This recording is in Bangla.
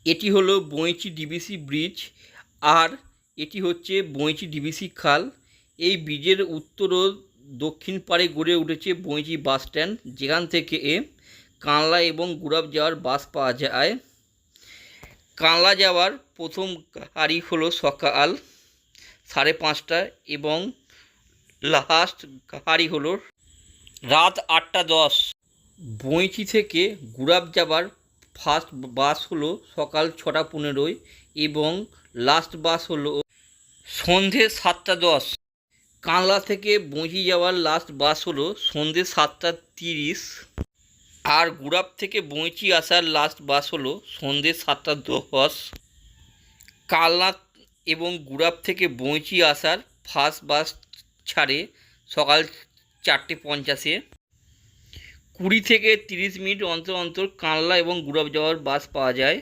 এটি হলো বৈঁচি ডিবিসি ব্রিজ, আর এটি হচ্ছে বৈঁচি ডিবিসি খাল। এই ব্রিজের উত্তর ও দক্ষিণ পাড়ে গড়ে উঠেছে বৈঁচি বাস স্ট্যান্ড, যেখান থেকে কানলা এবং গুরাব যাওয়ার বাস পাওয়া যায়। কানলা যাওয়ার প্রথম গাড়ি হলো সকাল 5:30 এবং লাস্ট গাড়ি হলো রাত 8:10। বৈঁচি থেকে গুরাব যাবার ফার্স্ট বাস হলো সকাল 6:15 এবং লাস্ট বাস হলো সন্ধে 7:10। কানলা থেকে বৈঁচি যাওয়ার লাস্ট বাস হলো সন্ধে 7:30, আর গুরাব থেকে বৈঁচি আসার লাস্ট বাস হলো সন্ধে 7:10। কালনা এবং গুরাব থেকে বৈঁচি আসার ফার্স্ট বাস ছাড়ে সকাল 4:50। 20 থেকে 30 মিনিট অন্তর অন্তর কানলা এবং গুরাব যাওয়ার বাস পাওয়া যায়।